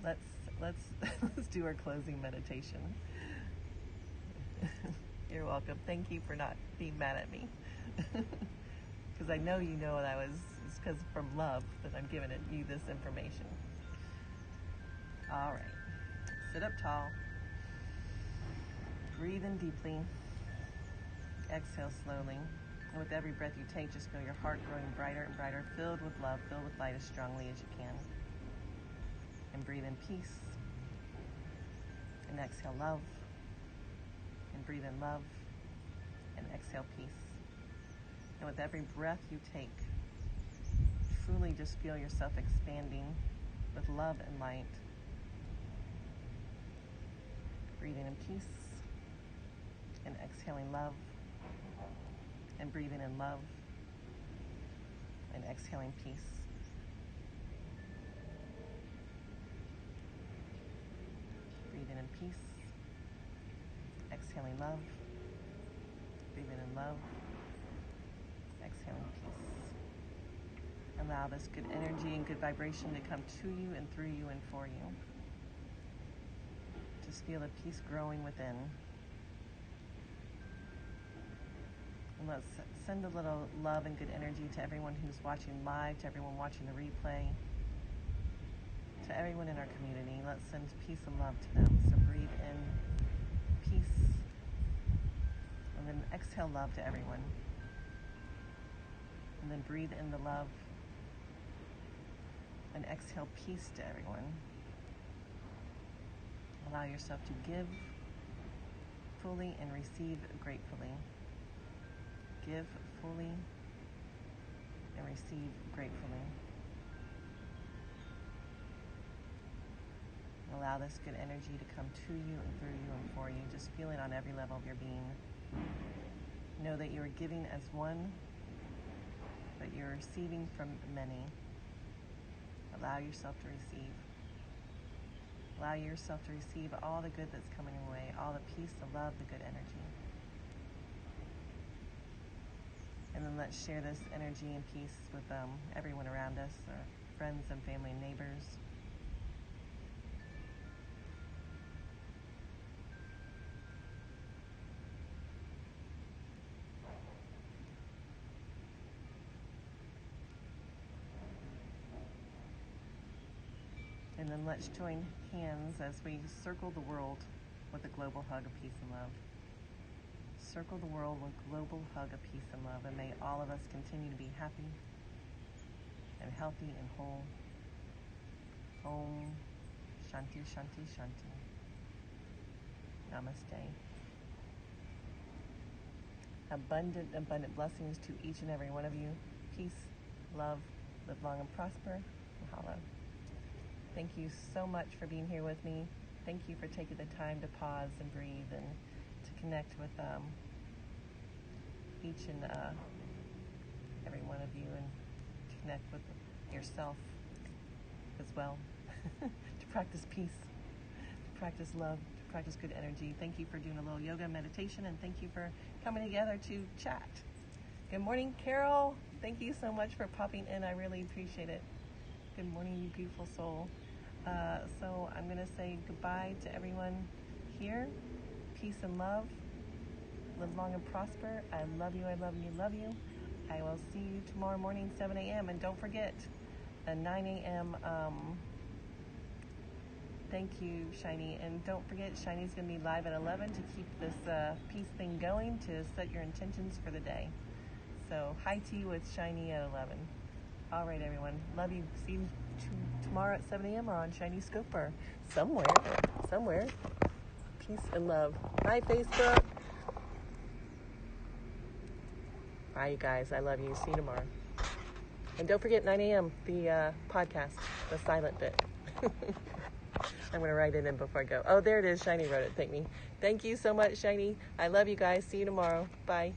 Let's do our closing meditation. You're welcome. Thank you for not being mad at me. Because I know you know that it's because from love that I'm giving you this information. All right. Sit up tall. Breathe in deeply. Exhale slowly. And with every breath you take, just feel your heart growing brighter and brighter, filled with love, filled with light as strongly as you can. And breathe in peace. And exhale love. And breathe in love. And exhale peace. And with every breath you take, truly just feel yourself expanding with love and light. Breathing in peace. And exhaling love. And breathing in love. And exhaling peace. Breathing in peace. Exhaling love. Breathing in love. Exhaling peace. Allow this good energy and good vibration to come to you and through you and for you. Just feel the peace growing within. And let's send a little love and good energy to everyone who's watching live, to everyone watching the replay, to everyone in our community. Let's send peace and love to them. So breathe in peace, and then exhale love to everyone. And then breathe in the love, and exhale peace to everyone. Allow yourself to give fully and receive gratefully. Give fully and receive gratefully. Allow this good energy to come to you and through you and for you. Just feel it on every level of your being. Know that you are giving as one, but you're receiving from many. Allow yourself to receive. Allow yourself to receive all the good that's coming your way, all the peace, the love, the good energy. And then let's share this energy and peace with everyone around us, our friends and family and neighbors. And then let's join hands as we circle the world with a global hug of peace and love. Circle the world with a global hug of peace and love, and may all of us continue to be happy and healthy and whole. Om Shanti Shanti Shanti. Namaste. Abundant blessings to each and every one of you. Peace, love, live long and prosper. Mahalo. Thank you so much for being here with me. Thank you for taking the time to pause and breathe and to connect with each and every one of you, and to connect with yourself as well. To practice peace, to practice love, to practice good energy. Thank you for doing a little yoga meditation, and thank you for coming together to chat. Good morning, Carol. Thank you so much for popping in. I really appreciate it. Good morning, you beautiful soul. So I'm going to say goodbye to everyone here. Peace and love. Live long and prosper. I love you, I love you, love you. I will see you tomorrow morning, 7 a.m. And don't forget, a 9 a.m. Thank you, Shiny. And don't forget, Shiny's going to be live at 11 to keep this peace thing going, to set your intentions for the day. So, high tea with Shiny at 11. All right, everyone. Love you. See you tomorrow at 7 a.m. or on Shiny Scope or somewhere. Peace and love. Bye, Facebook. Bye, you guys. I love you. See you tomorrow. And don't forget 9 a.m., the podcast, the silent bit. I'm going to write it in before I go. Oh, there it is. Shiny wrote it. Thank you so much, Shiny. I love you guys. See you tomorrow. Bye.